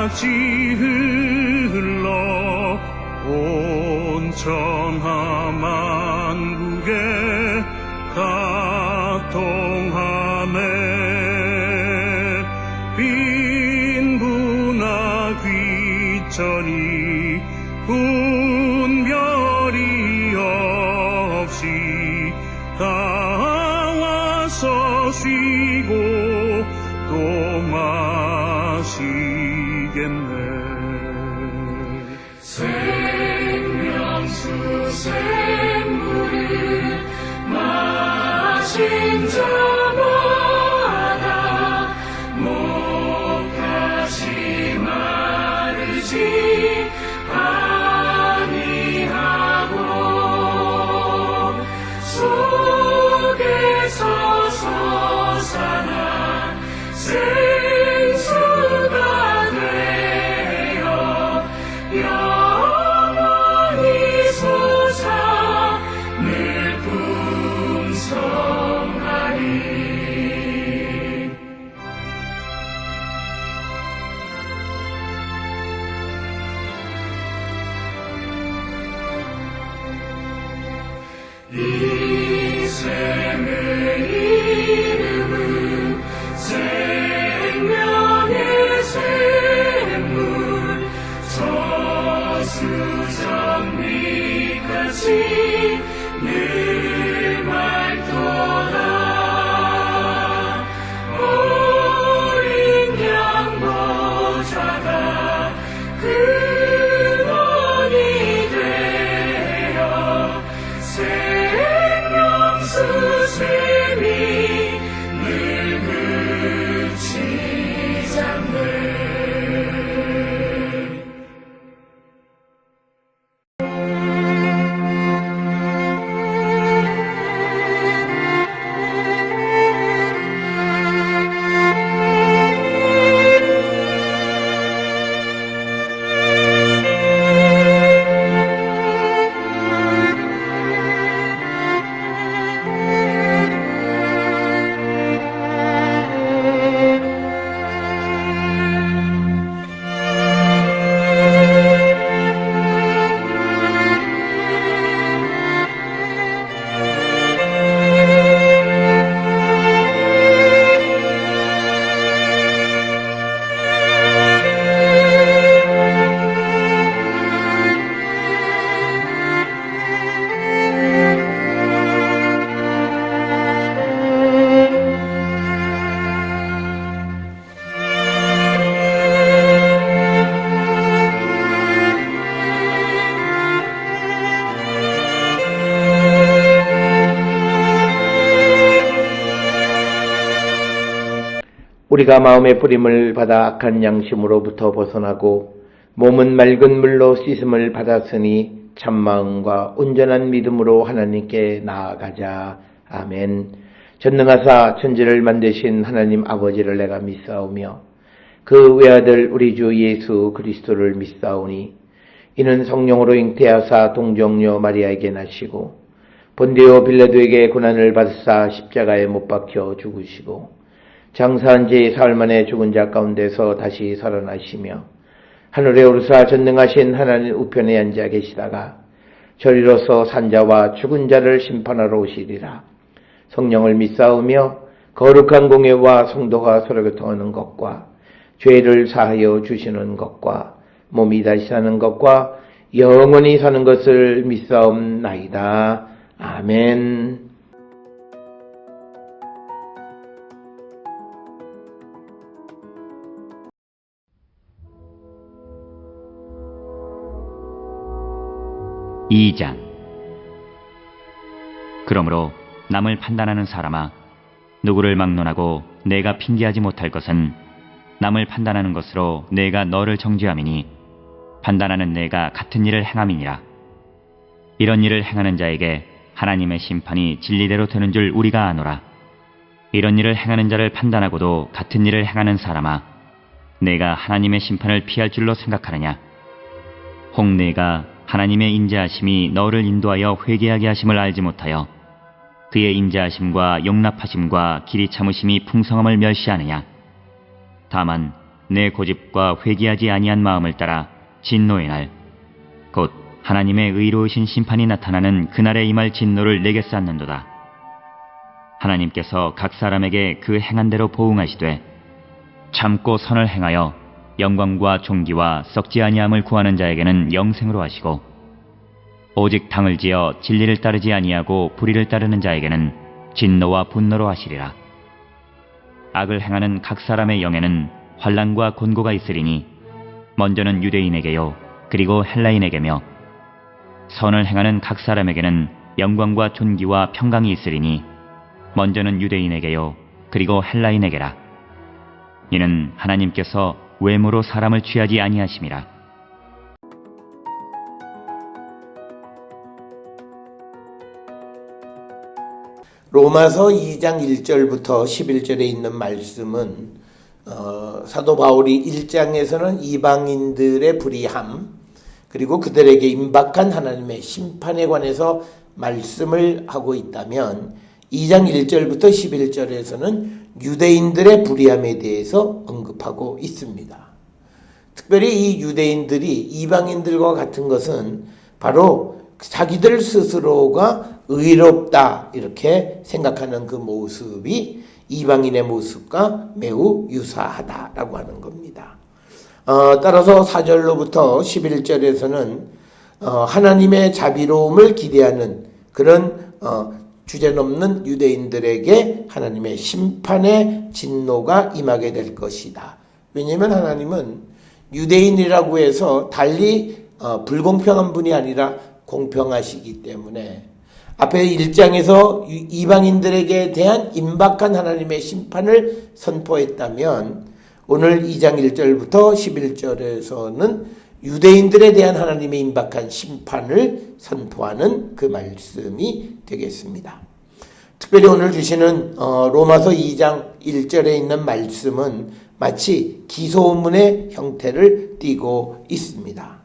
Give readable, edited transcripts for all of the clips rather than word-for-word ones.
같이 흘러 온 천하 만국에 가통하네. 빈부나 귀천이 분별이 없이 다 와서 쉬고 또 마시겠네. 생명수 샘물을 마신 자마다 목까지 마르지 아니하고 속에서 솟아나 생수가 되어 영원히 솟아 늘 풍성하리. 인생의 이름은 생명의 샘물 저수정리까지 늘 맑도다. 어린 양보자가 근원이 되어 생명수 샘이 늘 그치지 않네. 우리가 마음의 뿌림을 받아 악한 양심으로부터 벗어나고 몸은 맑은 물로 씻음을 받았으니 참마음과 온전한 믿음으로 하나님께 나아가자. 아멘. 전능하사 천지를 만드신 하나님 아버지를 내가 믿사오며 그 외아들 우리 주 예수 그리스도를 믿사오니 이는 성령으로 잉태하사 동정녀 마리아에게 나시고 본디오 빌라도에게 고난을 받으사 십자가에 못 박혀 죽으시고 장사한 지 사흘 만에 죽은 자 가운데서 다시 살아나시며 하늘에 오르사 전능하신 하나님 우편에 앉아 계시다가 저리로서 산자와 죽은 자를 심판하러 오시리라. 성령을 믿사오며 거룩한 공예와 성도가 서로 교통하는 것과 죄를 사하여 주시는 것과 몸이 다시 사는 것과 영원히 사는 것을 믿사옵나이다. 아멘. (2장) 그러므로 남을 판단하는 사람아, 누구를 막론하고 내가 핑계하지 못할 것은 남을 판단하는 것으로 내가 너를 정죄함이니 판단하는 내가 같은 일을 행함이니라. 이런 일을 행하는 자에게 하나님의 심판이 진리대로 되는 줄 우리가 아노라. 이런 일을 행하는 자를 판단하고도 같은 일을 행하는 사람아, 내가 하나님의 심판을 피할 줄로 생각하느냐? 혹 내가 하나님의 인자하심이 너를 인도하여 회개하게 하심을 알지 못하여 그의 인자하심과 용납하심과 길이 참으심이 풍성함을 멸시하느냐? 다만 내 고집과 회개하지 아니한 마음을 따라 진노의 날, 곧 하나님의 의로우신 심판이 나타나는 그날에 임할 진노를 내게 쌓는도다. 하나님께서 각 사람에게 그 행한 대로 보응하시되 참고 선을 행하여 영광과 존귀와 썩지 아니함을 구하는 자에게는 영생으로 하시고, 오직 당을 지어 진리를 따르지 아니하고 불의를 따르는 자에게는 진노와 분노로 하시리라. 악을 행하는 각 사람의 영에는 환난과 곤고가 있으리니 먼저는 유대인에게요 그리고 헬라인에게며, 선을 행하는 각 사람에게는 영광과 존귀와 평강이 있으리니 먼저는 유대인에게요 그리고 헬라인에게라. 이는 하나님께서 외모로 사람을 취하지 아니하심이라. 로마서 2장 1절부터 11절에 있는 말씀은 사도 바울이 1장에서는 이방인들의 불의함, 그리고 그들에게 임박한 하나님의 심판에 관해서 말씀을 하고 있다면, 2장 1절부터 11절에서는 유대인들의 불의함에 대해서 언급하고 있습니다. 특별히 이 유대인들이 이방인들과 같은 것은 바로 자기들 스스로가 의롭다 이렇게 생각하는 그 모습이 이방인의 모습과 매우 유사하다라고 하는 겁니다. 따라서 4절로부터 11절에서는 하나님의 자비로움을 기대하는 그런 주제넘는 유대인들에게 하나님의 심판의 진노가 임하게 될 것이다. 왜냐하면 하나님은 유대인이라고 해서 달리 불공평한 분이 아니라 공평하시기 때문에 앞에 1장에서 이방인들에게 대한 임박한 하나님의 심판을 선포했다면, 오늘 2장 1절부터 11절에서는 유대인들에 대한 하나님의 임박한 심판을 선포하는 그 말씀이 되겠습니다. 특별히 오늘 주시는 로마서 2장 1절에 있는 말씀은 마치 기소문의 형태를 띠고 있습니다.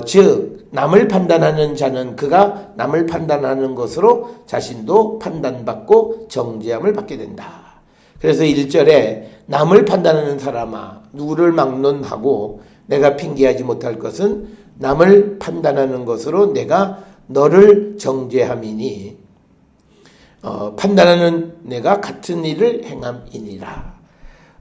즉 남을 판단하는 자는 그가 남을 판단하는 것으로 자신도 판단받고 정죄함을 받게 된다. 그래서 1절에 남을 판단하는 사람아 누구를 막론하고 내가 핑계하지 못할 것은 남을 판단하는 것으로 내가 너를 정죄함이니 판단하는 내가 같은 일을 행함이니라.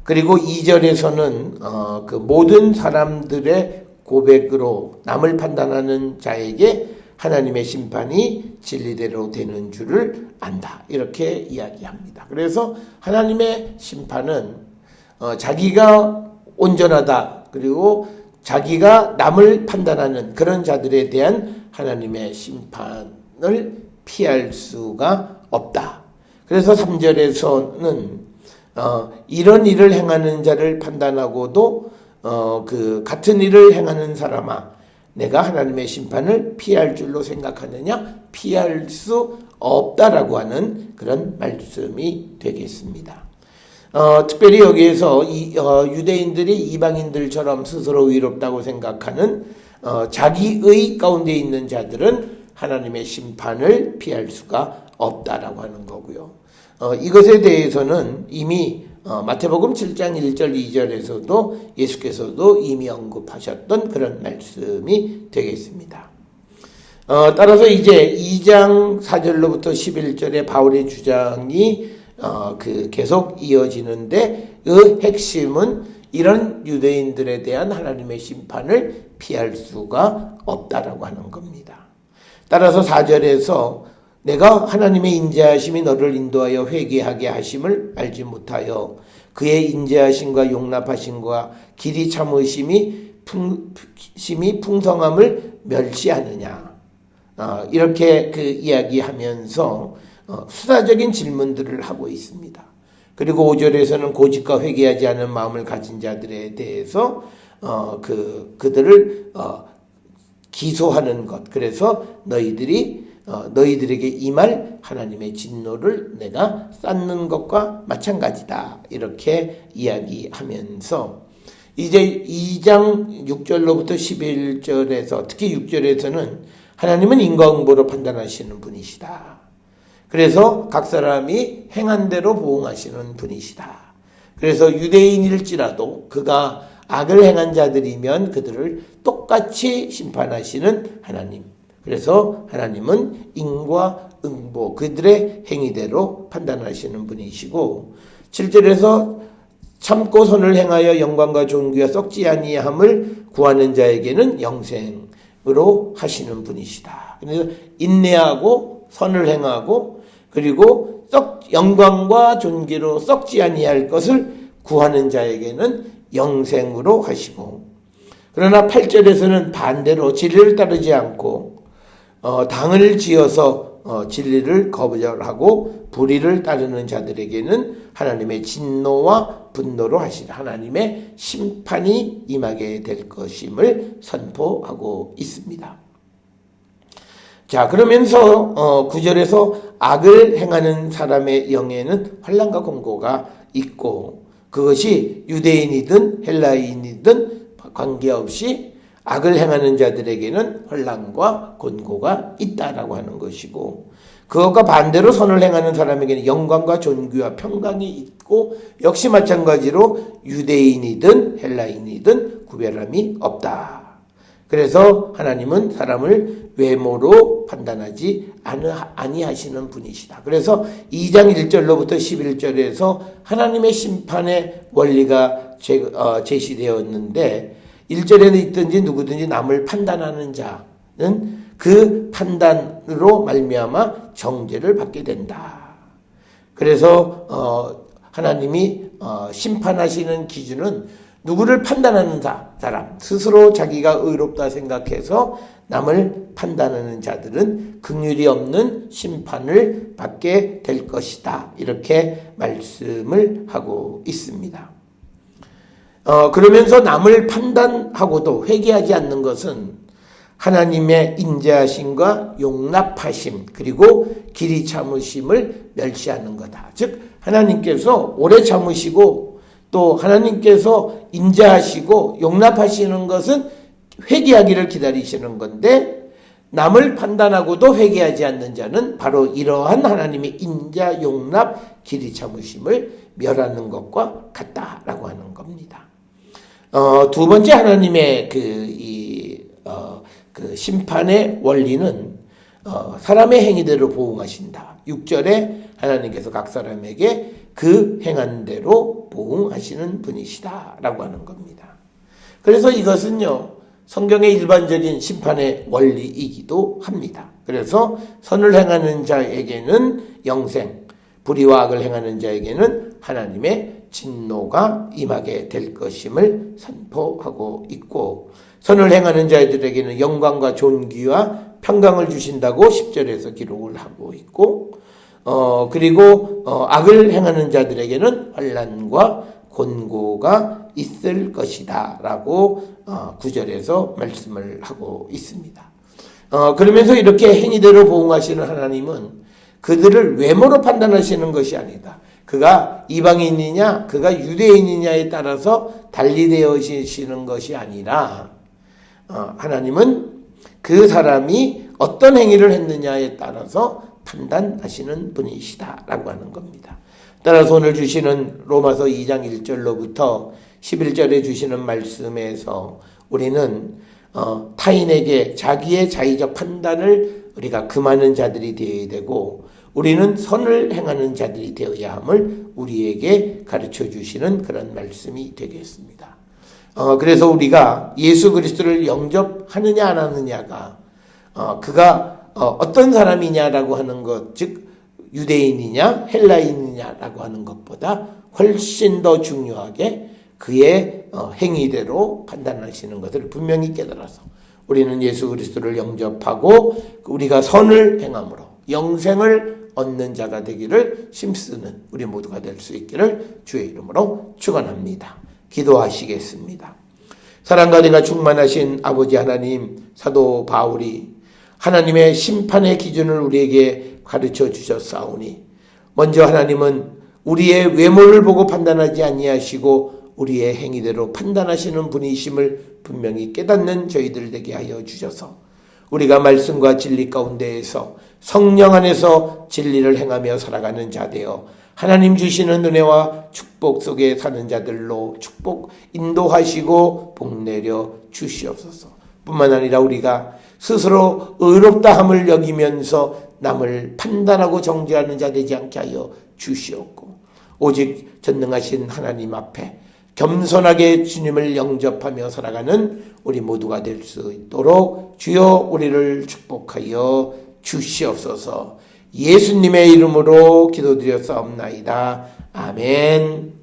그리고 2절에서는 그 모든 사람들의 고백으로 남을 판단하는 자에게 하나님의 심판이 진리대로 되는 줄을 안다. 이렇게 이야기합니다. 그래서 하나님의 심판은 자기가 온전하다, 그리고 자기가 남을 판단하는 그런 자들에 대한 하나님의 심판을 피할 수가 없다. 그래서 3절에서는 이런 일을 행하는 자를 판단하고도 그 같은 일을 행하는 사람아 내가 하나님의 심판을 피할 줄로 생각하느냐? 피할 수 없다라고 하는 그런 말씀이 되겠습니다. 특별히 여기에서 유대인들이 이방인들처럼 스스로 의롭다고 생각하는 자기의 가운데 있는 자들은 하나님의 심판을 피할 수가 없다라고 하는 거고요. 이것에 대해서는 이미 마태복음 7장 1절 2절에서도 예수께서도 이미 언급하셨던 그런 말씀이 되겠습니다. 따라서 이제 2장 4절로부터 11절의 바울의 주장이 계속 이어지는데, 그 핵심은 이런 유대인들에 대한 하나님의 심판을 피할 수가 없다라고 하는 겁니다. 따라서 4절에서 내가 하나님의 인자하심이 너를 인도하여 회개하게 하심을 알지 못하여 그의 인자하심과 용납하심과 길이 참으심이 풍성함을 멸시하느냐. 이렇게 그 이야기하면서 수사적인 질문들을 하고 있습니다. 그리고 5절에서는 고집과 회개하지 않은 마음을 가진 자들에 대해서 그들을 기소하는 것. 그래서 너희들에게 임할 하나님의 진노를 내가 쌓는 것과 마찬가지다. 이렇게 이야기하면서 이제 2장 6절로부터 11절에서 특히 6절에서는 하나님은 인과응보로 판단하시는 분이시다. 그래서 각 사람이 행한 대로 보응하시는 분이시다. 그래서 유대인일지라도 그가 악을 행한 자들이면 그들을 똑같이 심판하시는 하나님. 그래서 하나님은 인과 응보, 그들의 행위대로 판단하시는 분이시고, 7절에서 참고 선을 행하여 영광과 존귀와 썩지 아니함을 구하는 자에게는 영생으로 하시는 분이시다. 그래서 인내하고 선을 행하고 그리고 영광과 존귀로 썩지 아니할 것을 구하는 자에게는 영생으로 하시고, 그러나 8절에서는 반대로 진리를 따르지 않고 당을 지어서 진리를 거절하고 불의를 따르는 자들에게는 하나님의 진노와 분노로 하시는 하나님의 심판이 임하게 될 것임을 선포하고 있습니다. 자, 그러면서 9절에서 악을 행하는 사람의 영에는 환난과 공고가 있고, 그것이 유대인이든 헬라인이든 관계없이 악을 행하는 자들에게는 환난과 곤고가 있다라고 하는 것이고, 그것과 반대로 선을 행하는 사람에게는 영광과 존귀와 평강이 있고, 역시 마찬가지로 유대인이든 헬라인이든 구별함이 없다. 그래서 하나님은 사람을 외모로 판단하지 아니하시는 분이시다. 그래서 2장 1절로부터 11절에서 하나님의 심판의 원리가 제시되었는데, 1절에는 있든지 누구든지 남을 판단하는 자는 그 판단으로 말미암아 정죄를 받게 된다. 그래서 하나님이 심판하시는 기준은 누구를 판단하는 사람, 스스로 자기가 의롭다 생각해서 남을 판단하는 자들은 긍휼이 없는 심판을 받게 될 것이다. 이렇게 말씀을 하고 있습니다. 그러면서 남을 판단하고도 회개하지 않는 것은 하나님의 인자하심과 용납하심, 그리고 길이 참으심을 멸시하는 거다. 즉 하나님께서 오래 참으시고 또 하나님께서 인자하시고 용납하시는 것은 회개하기를 기다리시는 건데, 남을 판단하고도 회개하지 않는 자는 바로 이러한 하나님의 인자, 용납, 길이 참으심을 멸하는 것과 같다라고 하는 겁니다. 두 번째 하나님의 그 심판의 원리는 사람의 행위대로 보응하신다. 6절에 하나님께서 각 사람에게 그 행한 대로 보응하시는 분이시다 라고 하는 겁니다. 그래서 이것은요, 성경의 일반적인 심판의 원리이기도 합니다. 그래서 선을 행하는 자에게는 영생, 불의와 악을 행하는 자에게는 하나님의 진노가 임하게 될 것임을 선포하고 있고, 선을 행하는 자들에게는 영광과 존귀와 평강을 주신다고 10절에서 기록을 하고 있고, 그리고 악을 행하는 자들에게는 환난과 곤고가 있을 것이다 라고 9절에서 말씀을 하고 있습니다. 그러면서 이렇게 행위대로 보응하시는 하나님은 그들을 외모로 판단하시는 것이 아니다. 그가 이방인이냐 그가 유대인이냐에 따라서 달리 되어지시는 것이 아니라, 하나님은 그 사람이 어떤 행위를 했느냐에 따라서 판단하시는 분이시다라고 하는 겁니다. 따라서 오늘 주시는 로마서 2장 1절로부터 11절에 주시는 말씀에서 우리는 타인에게 자기의 자의적 판단을 우리가 금하는 자들이 되어야 되고, 우리는 선을 행하는 자들이 되어야 함을 우리에게 가르쳐 주시는 그런 말씀이 되겠습니다. 그래서 우리가 예수 그리스도를 영접하느냐 안 하느냐가 그가 어떤 사람이냐라고 하는 것, 즉 유대인이냐 헬라인이냐라고 하는 것보다 훨씬 더 중요하게 그의 행위대로 판단하시는 것을 분명히 깨달아서 우리는 예수 그리스도를 영접하고 우리가 선을 행함으로 영생을 얻는 자가 되기를 힘쓰는 우리 모두가 될 수 있기를 주의 이름으로 축원합니다. 기도하시겠습니다. 사랑과 은혜가 충만하신 아버지 하나님, 사도 바울이 하나님의 심판의 기준을 우리에게 가르쳐 주셨사오니, 먼저 하나님은 우리의 외모를 보고 판단하지 아니하시고 우리의 행위대로 판단하시는 분이심을 분명히 깨닫는 저희들 되게 하여 주셔서 우리가 말씀과 진리 가운데에서 성령 안에서 진리를 행하며 살아가는 자 되어 하나님 주시는 은혜와 축복 속에 사는 자들로 축복 인도하시고 복내려 주시옵소서. 뿐만 아니라 우리가 스스로 의롭다함을 여기면서 남을 판단하고 정죄하는 자 되지 않게 하여 주시옵고, 오직 전능하신 하나님 앞에 겸손하게 주님을 영접하며 살아가는 우리 모두가 될 수 있도록 주여 우리를 축복하여 주시옵소서. 예수님의 이름으로 기도드렸사옵나이다. 아멘.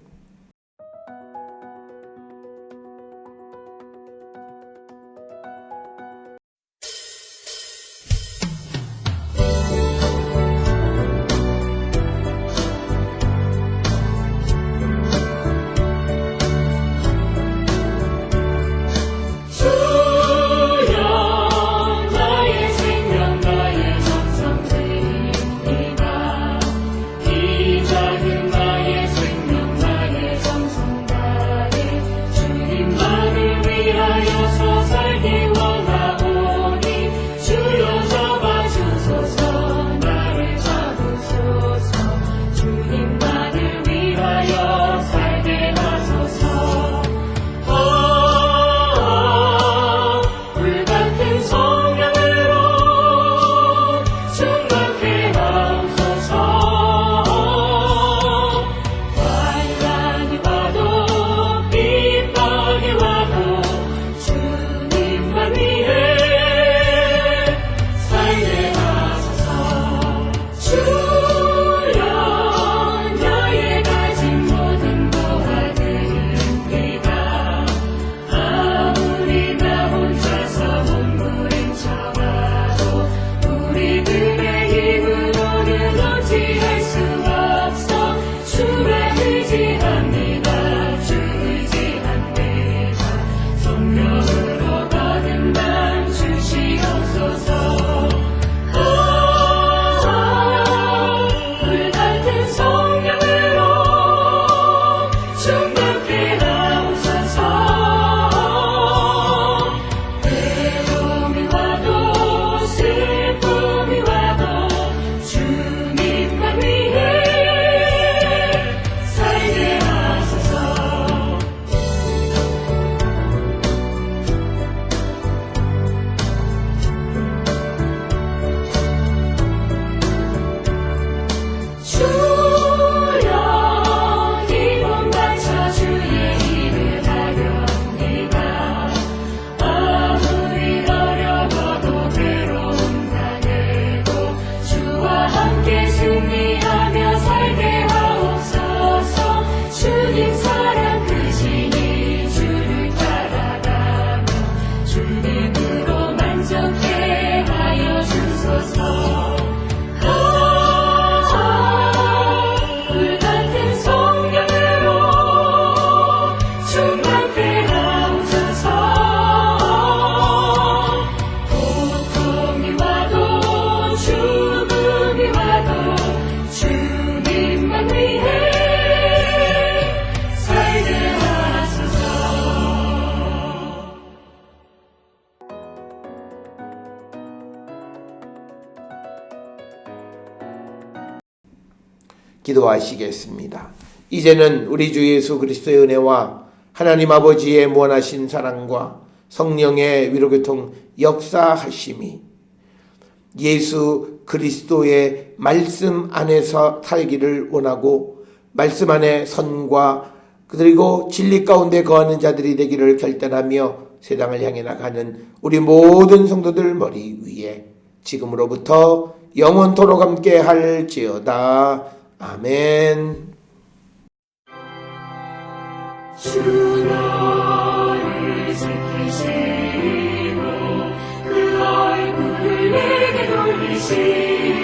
기도하시겠습니다. 이제는 우리 주 예수 그리스도의 은혜와 하나님 아버지의 무한하신 사랑과 성령의 위로교통 역사하심이 예수 그리스도의 말씀 안에서 살기를 원하고 말씀 안에 선과 그리고 진리 가운데 거하는 자들이 되기를 결단하며 세상을 향해 나가는 우리 모든 성도들 머리 위에 지금으로부터 영원토록 함께 할지어다. 아멘. 주 너를 지키시고 그 얼굴을 내게 돌리시고